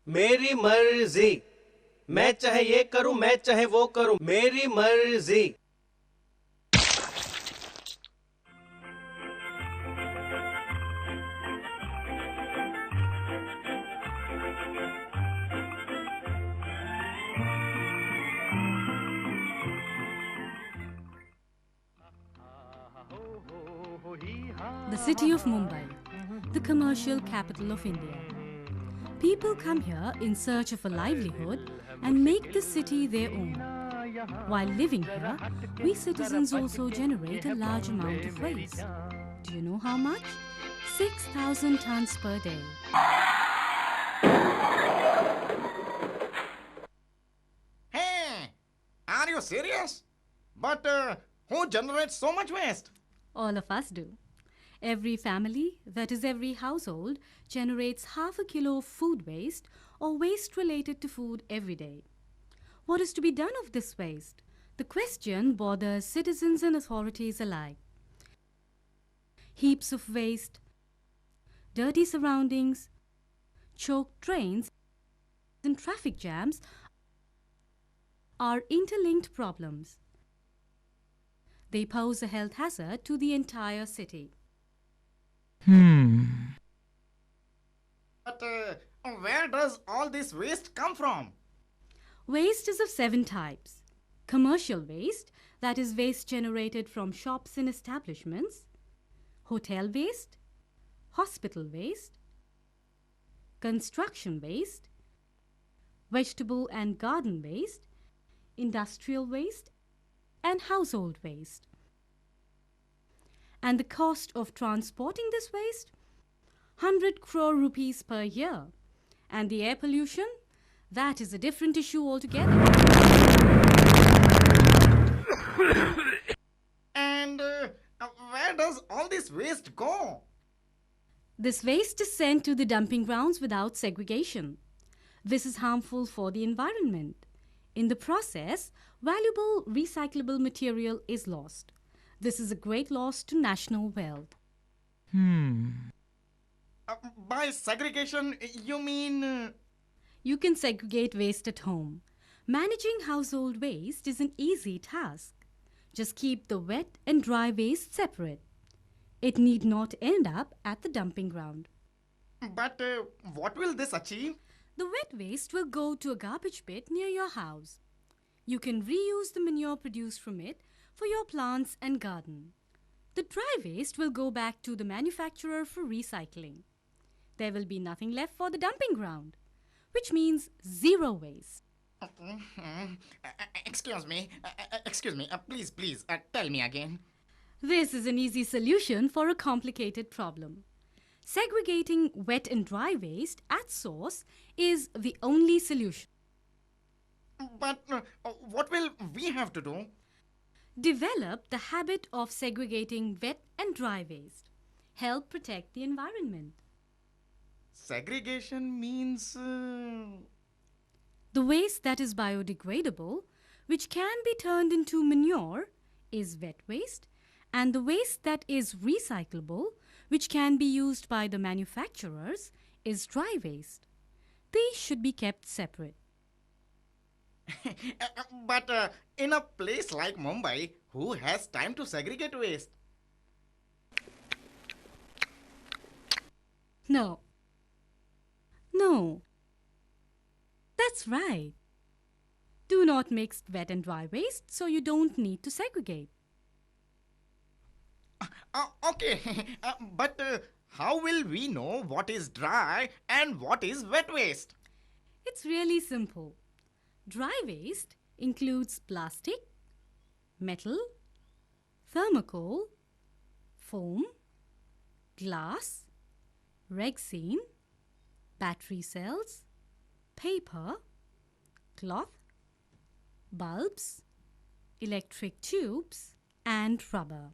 मेरी मर्जी, मैं चाहे ये करूं मैं चाहे वो करूं, मेरी मर्जी। The city of Mumbai, the commercial capital of India. People come here in search of a livelihood and make the city their own. While living here, we citizens also generate a large amount of waste. Do you know how much? 6,000 tons per day. Hey, are you serious? But who generates so much waste? All of us do. Every family, that is every household, generates half a kilo of food waste or waste related to food every day. What is to be done of this waste? The question bothers citizens and authorities alike. Heaps of waste, dirty surroundings, choked drains, and traffic jams are interlinked problems. They pose a health hazard to the entire city. But where does all this waste come from? Waste is of 7 types. Commercial waste, that is waste generated from shops and establishments. Hotel waste, hospital waste, construction waste, vegetable and garden waste, industrial waste, and household waste. And the cost of transporting this waste? 100 crore rupees per year. And the air pollution? That is a different issue altogether. And where does all this waste go? This waste is sent to the dumping grounds without segregation. This is harmful for the environment. In the process, valuable recyclable material is lost. This is a great loss to national wealth. By segregation, you mean... You can segregate waste at home. Managing household waste is an easy task. Just keep the wet and dry waste separate. It need not end up at the dumping ground. But what will this achieve? The wet waste will go to a garbage pit near your house. You can reuse the manure produced from it for your plants and garden. The dry waste will go back to the manufacturer for recycling. There will be nothing left for the dumping ground, which means zero waste. Excuse me, please, tell me again. This is an easy solution for a complicated problem. Segregating wet and dry waste at source is the only solution. But what will we have to do? Develop the habit of segregating wet and dry waste. Help protect the environment. Segregation means... The waste that is biodegradable, which can be turned into manure, is wet waste, and the waste that is recyclable, which can be used by the manufacturers, is dry waste. These should be kept separate. But in a place like Mumbai, who has time to segregate waste? No. That's right. Do not mix wet and dry waste so you don't need to segregate. Okay, but how will we know what is dry and what is wet waste? It's really simple. Dry waste includes plastic, metal, thermocol, foam, glass, resin, battery cells, paper, cloth, bulbs, electric tubes, and rubber.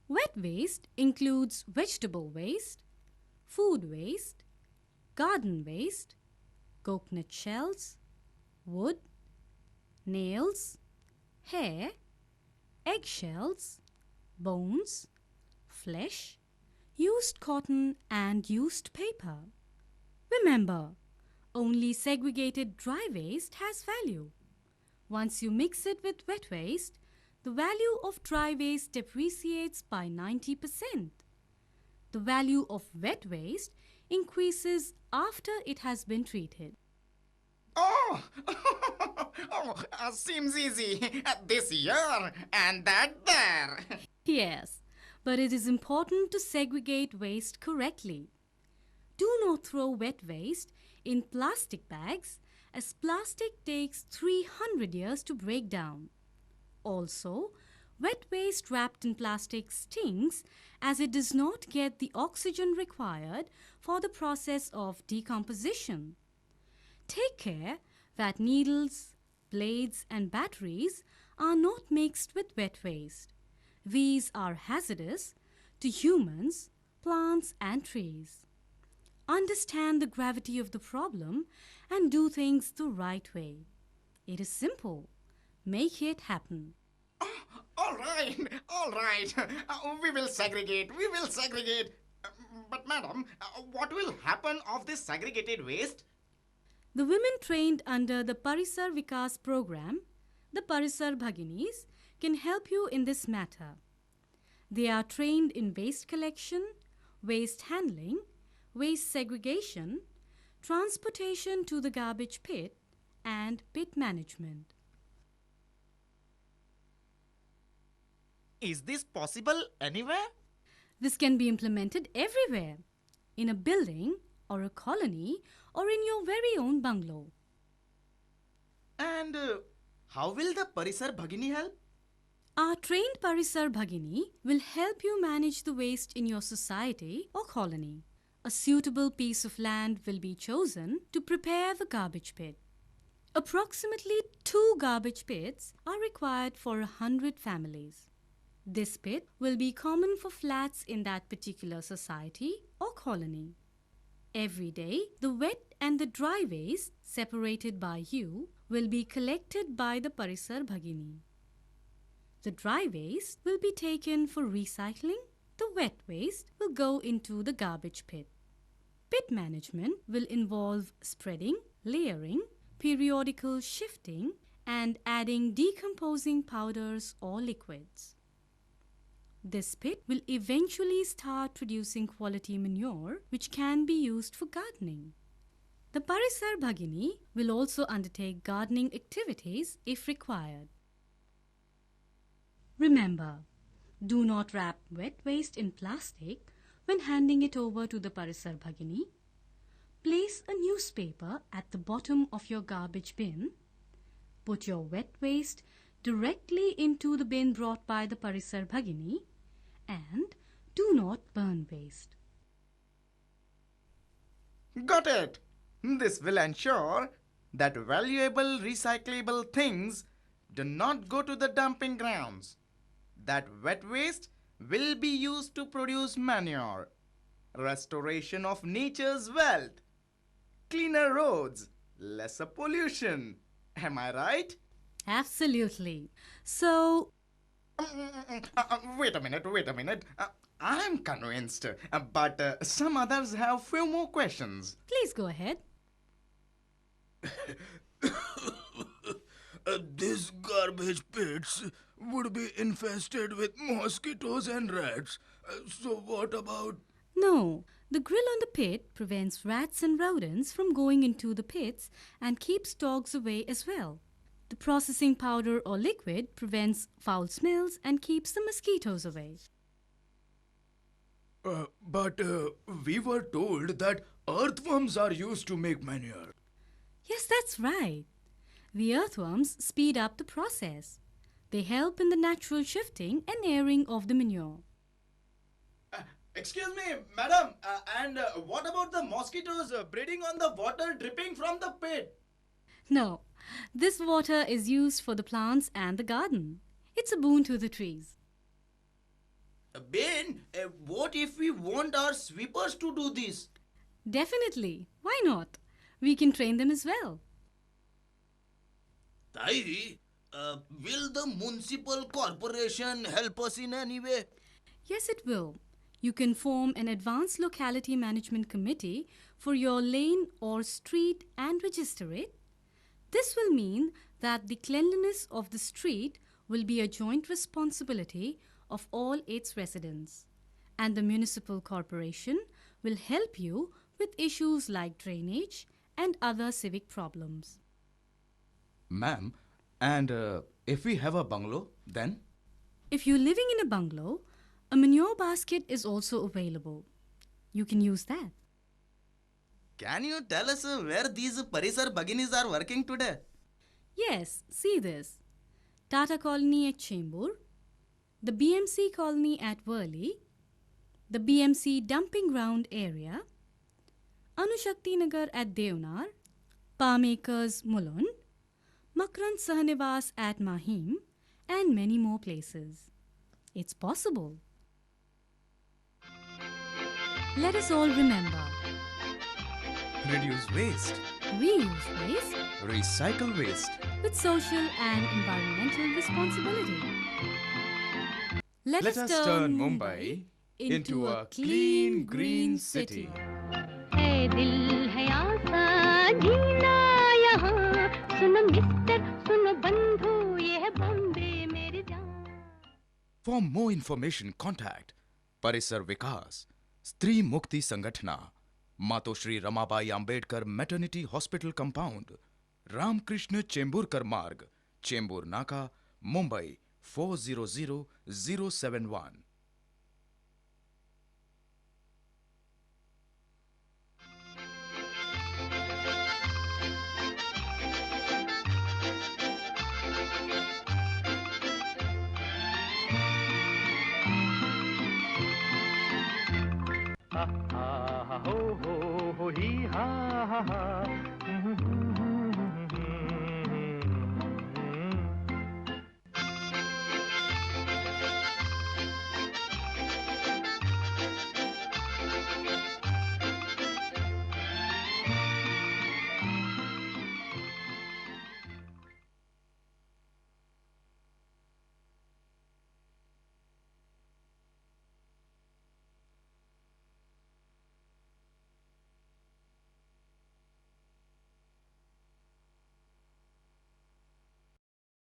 Wet waste includes vegetable waste, food waste, garden waste, coconut shells, wood, nails, hair, eggshells, bones, flesh, used cotton and used paper. Remember, Only segregated dry waste has value. Once you mix it with wet waste, the value of dry waste depreciates by 90%. The value of wet waste increases after it has been treated. Oh, seems easy. This here and that there. Yes, but it is important to segregate waste correctly. Do not throw wet waste in plastic bags, as plastic takes 300 years to break down. Also, wet waste wrapped in plastic stinks as it does not get the oxygen required for the process of decomposition. Take care that needles, blades, and batteries are not mixed with wet waste. These are hazardous to humans, plants, and trees. Understand the gravity of the problem and do things the right way. It is simple. Make it happen. All right, all right. We will segregate, we will segregate. But madam, what will happen of this segregated waste? The women trained under the Parisar Vikas program, the Parisar Bhaginis, can help you in this matter. They are trained in waste collection, waste handling, waste segregation, transportation to the garbage pit, and pit management. Is this possible anywhere? This can be implemented everywhere, in a building or a colony or in your very own bungalow. And how will the Parisar Bhagini help? Our trained Parisar Bhagini will help you manage the waste in your society or colony. A suitable piece of land will be chosen to prepare the garbage pit. Approximately 2 garbage pits are required for 100 families. This pit will be common for flats in that particular society or colony. Every day, the wet and the dry waste separated by you will be collected by the Parisar Bhagini. The dry waste will be taken for recycling. The wet waste will go into the garbage pit. Pit management will involve spreading, layering, periodical shifting, and adding decomposing powders or liquids. This pit will eventually start producing quality manure which can be used for gardening. The Parisar Bhagini will also undertake gardening activities if required. Remember, do not wrap wet waste in plastic when handing it over to the Parisar Bhagini. Place a newspaper at the bottom of your garbage bin. Put your wet waste directly into the bin brought by the Parisar Bhagini, and do not burn waste. Got it. This will ensure that valuable recyclable things do not go to the dumping grounds. That wet waste will be used to produce manure, restoration of nature's wealth, cleaner roads, lesser pollution. Am I right? Absolutely. So, Wait a minute. I'm convinced, but some others have few more questions. please go ahead. These garbage pits would be infested with mosquitoes and rats. So what about... No, the grill on the pit prevents rats and rodents from going into the pits and keeps dogs away as well. The processing powder or liquid prevents foul smells and keeps the mosquitoes away. But we were told that earthworms are used to make manure. Yes, that's right. The earthworms speed up the process. They help in the natural shifting and airing of the manure. Excuse me, madam, and what about the mosquitoes breeding on the water dripping from the pit? No, this water is used for the plants and the garden. It's a boon to the trees. Ben, what if we want our sweepers to do this? Definitely. Why not? We can train them as well. Tairi, will the municipal corporation help us in any way? Yes, it will. You can form an advanced locality management committee for your lane or street and register it. This will mean that the cleanliness of the street will be a joint responsibility of all its residents, and the municipal corporation will help you with issues like drainage and other civic problems. Ma'am, and if we have a bungalow, then? If you're living in a bungalow, a manure basket is also available. You can use that. Can you tell us where these Parisar Bhaginis are working today? Yes, see this. Tata Colony at Chembur, the BMC Colony at Worli, the BMC Dumping Ground area, Anushakti Nagar at Devnar, Palm Acres, Mulund, Makrand Sahanivas at Mahim, and many more places. It's possible. Let us all remember, Reduce waste, reuse waste recycle waste. with social and environmental responsibility. Let us turn Mumbai into a clean green city. है दिल है आसा जीना यहाँ सुनो mister सुनो बंधु ये है बॉम्बे मेरी जान. For more information, contact Parisar Vikas, Stree Mukti Sanghatana, Mato Shri Ramabai Ambedkar Maternity Hospital Compound, Ramkrishna Chemburkar Marg, Chembur Naka, Mumbai 400071. ha ha ho ho ho he ha ha ha